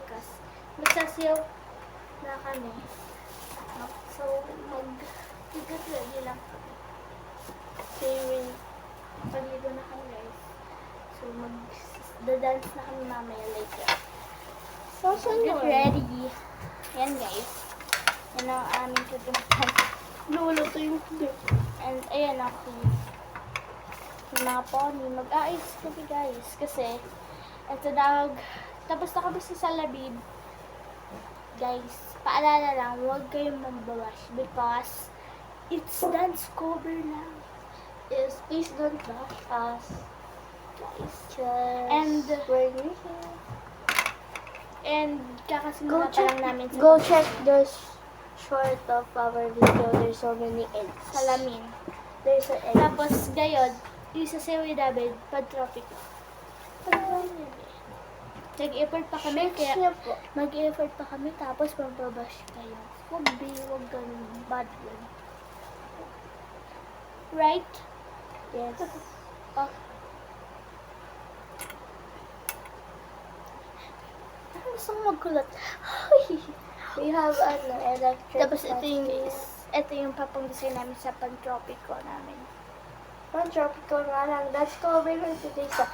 Because magsasayaw na kami. So, mag-get ready lang kami. Kasi paligo na kami guys. So, mag-dance na kami mamaya later. So, get ready. Yan guys. Yan ang aming tutunan. Luluto yung food. And ayan ako. Yung mga pony. Mag-aayos kami guys. Kasi, eto tapos na kami sa Salabib. Guys, paalala lang, huwag kayong magbawash because it's dance cover lang. Yes, please don't bash us. Guys. And we're new here. And kakasimula pa lang namin sa Go check the short of our video. There's so many eggs. salamin. There's an egg. Tapos, gayon, yung sa Sewi David, pag-tropico. Nag-effort pa kami, Shakes kaya niya po. mag-effort pa kami, tapos magbabash kayo. Huwag ganun. Bad yun. Right? Yes. Oh. Ano gusto mo magkulot? We have electric. Tapos ito yung papang-design namin sa pan-tropico namin. Tropical nga lang. That's cover for today sa...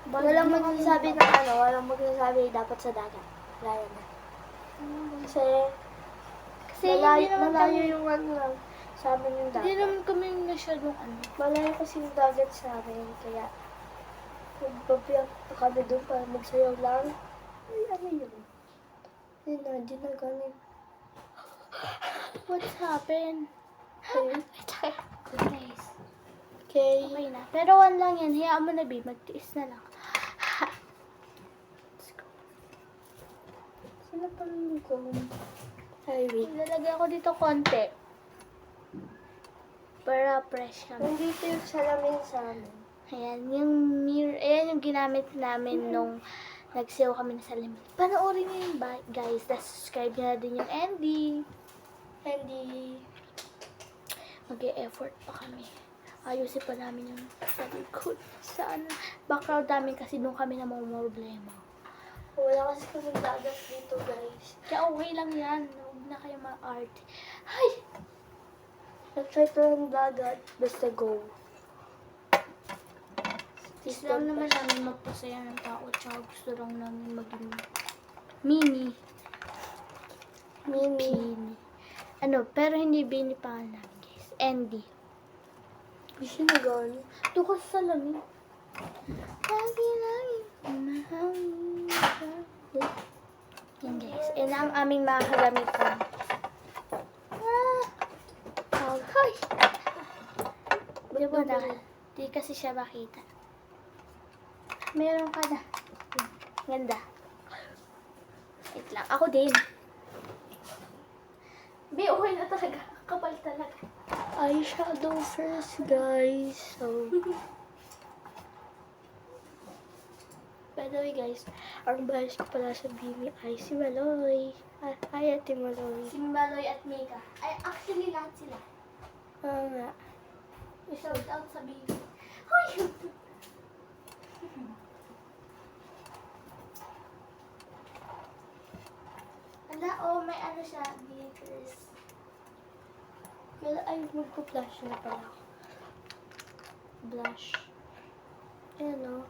Walang Walang magsasabi ng walang magsasabi dapat sa dagat. Wala na. Kasi hindi naman malayo kami, yung lang sa amin yung hindi dagat. naman kami masyadong Malayo kasi yung dagat sa amin. Kaya, magbabiyak pa kami doon para magsayaw lang. Ay, ano yun? Hindi na ganun. What's happened? Ayun. Guys, Okay. okay na. Pero one lang yan. Hayaan mo na, babe. Magtiis na lang. Let's go. Sino pa ko? Ay, wait. Ilalagay ako dito konti. Para fresh kami. Nandito yung salamin sa amin. Ayan, yung mirror. Ayan yung ginamit namin nung nagsayaw kami na salamin. Panoorin niyo yun, guys. Tapos subscribe niyo na din yung Andy. Mag-e-effort pa kami. Ayusin pa namin yung sa likod. Saan? Background namin kasi nung kami na mga problema. Wala kasi kami dagat dito, guys. Kaya okay lang yan. Huwag na kayo ma-art. Ay! Nag-try to ng dagat. Basta go. Gusto lang naman namin magpasaya ng tao. Tsaka gusto lang namin maging mini. Mimi. Pini. Ano, pero hindi Bini pangalan namin, guys. Andy. Hindi siya nagano. Ito ka sa salamin. Lagi, umahangin ka. Yan, guys. Yan ang aming mga kagamitan. Hoy! Di ba na? Di kasi siya makita. Meron ka na. Ganda. Wait lang. Ako din. Be, okay na talaga. Kapal talaga. Eyeshadow first, guys. So, by the way, guys, ang bahas ko pala sa Bini ay si Maloy. Hi, Ate Maloy. Si Maloy at Mika. Ay, actually lahat sila. Nga. I-shout out sa baby. Hoy! Ala, oh, may ano siya, glitters. Ay, magpo-flash na pala ako. Blush. Ayan, o.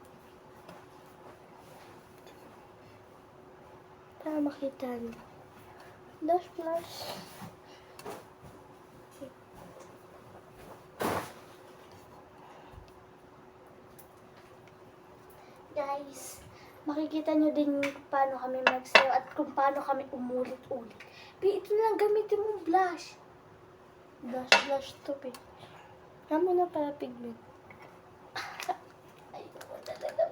Para makita niyo. Blush, blush. Guys, makikita nyo din kung paano kami magsayaw at kung paano kami umulit-ulit. Ito na lang gamitin mong blush. Blush, blush to, be. Tama na para pigment. Ay, ako talaga.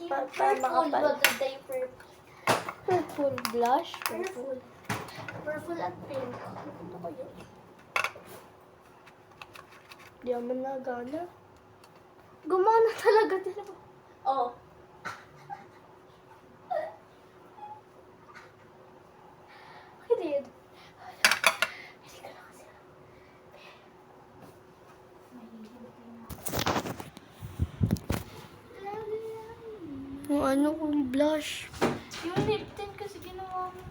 Para Purple, makapal. wag ang diaper. Purple blush. Purple. Purple at pink. Ano ko yun? Di naman nagana. Gumana talaga din ako. Oh. Okay din. Hindi ka na kasi. Yung Ano kung blush? Yung lip tint kasi ginawa mo.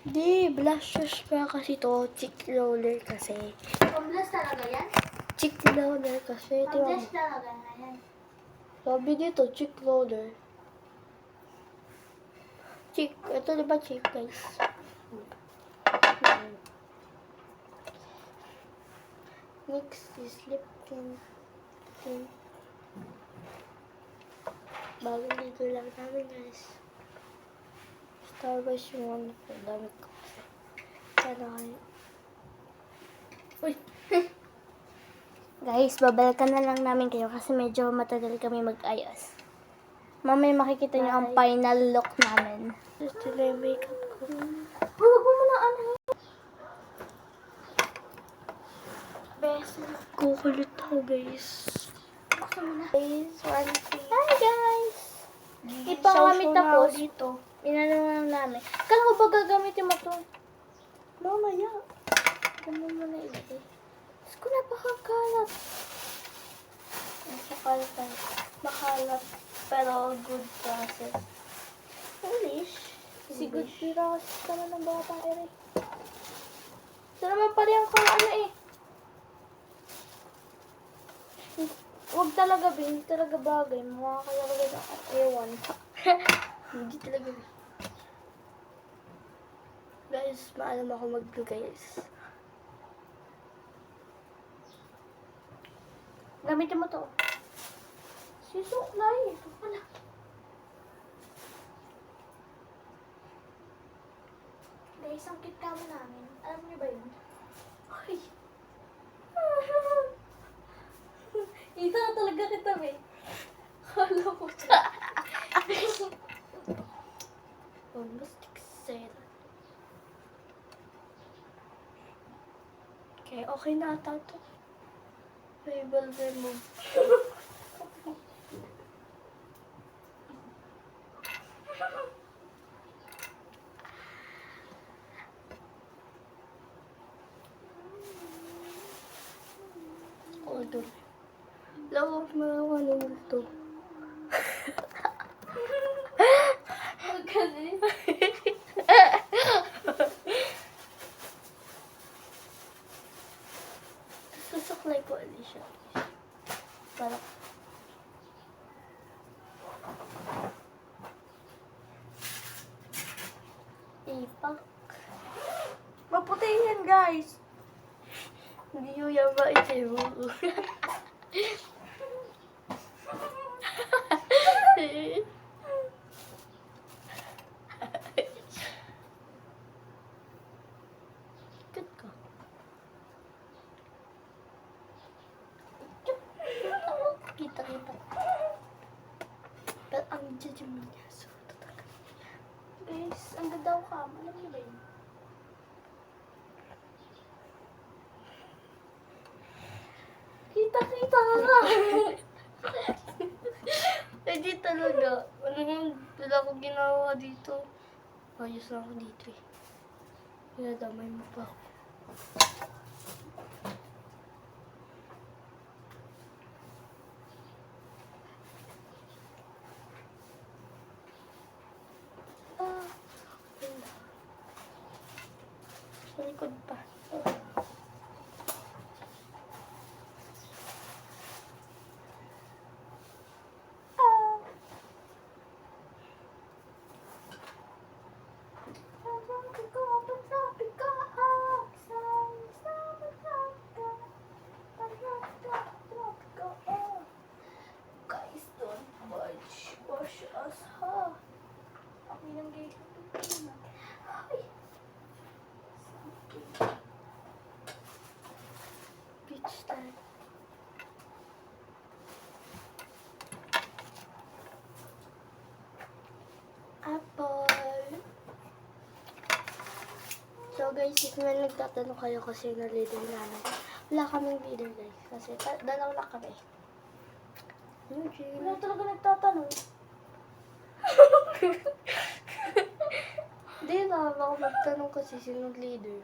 Di, blushes pa kasi to. Cheek roller kasi. Pamblush talaga yan? Cheek roller kasi. Ito Pamblush talaga na yan. sabi dito, cheek roller. Cheek. Ito diba cheek, guys? Next is lip tint. Bagong dito lang namin, guys. Starbucks yung ano ko. Dami ko kasi. Sana kayo. Uy! Guys, babalikan na lang namin kayo kasi medyo matagal kami mag-ayos. Mamaya makikita niyo ang final look namin. Ito na yung makeup ko. Huwag mo muna ano. Best kukulit ako, guys. Buksan mo na. Guys, one thing. Hi guys! Show Ipang kami na ako tapos. dito. Inano lang namin. Kala ko ba gagamitin mo to? Mamaya. Ano mo na ilagay? Diyos ko, napakakalat. Makalat. Makalat. Pero good process. English. Sigod pira kasi ka na ng batang ere. Ito naman pala yung kung ano eh. Huwag talaga, Bin. Hindi talaga bagay. Makakalaga ng ewan. Hindi talaga. Guys, maalam ako mag-blue, guys. Gamitin mo to. Sisuklay. Ito pala. Guys, ang cute kamo namin. Alam niyo ba yun? Ay. Ito na talaga kita, Bin. Kala ko siya. Almost excited. Okay na ata ito. Label remove. Hold on. Lawak na ako ng ito. Huwag kasi. Susuklay ko ulit siya. Para ipak. Maputi yan, guys. Hindi yung yama ito. Ikot ko. Kita-kita. Pero ang judgment niya. So, talaga. Guys, ang ganda ko kamo. Alam niyo ba yun? Kita-kita ka nga. Hindi talaga. Ano nga, wala akong ginawa dito. Ayos lang ako dito eh. Pinadamay mo pa ako. Ah, wala. Sa likod pa. Guys, don't wash us, ha? Ako yung gay. Ay. Beach time. Apple. So guys, if may nagtatanong kayo kasi na leader namin, wala kaming leader guys. Kasi dalaw lang kami. Wala talaga nagtatanong. Hindi na, baka magtanong kasi sinong leader.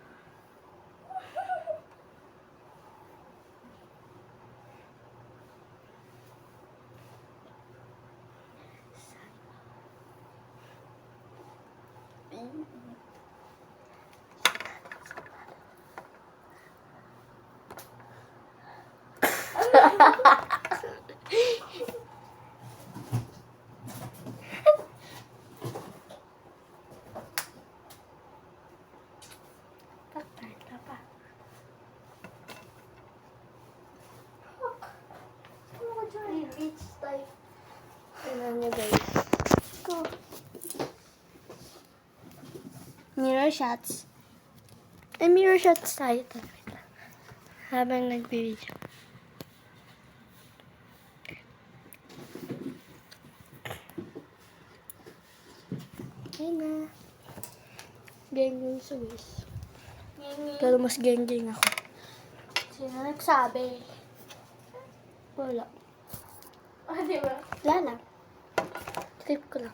Beach tayo. Tingnan niyo guys. Mirror shots. Mirror shots tayo. Habang nag-video. Ayun na. Geng-geng sa guys. Pero mas geng-geng ako. Sino nagsabi? Wala. Ah, di ba? Wala lang. Trip ko lang.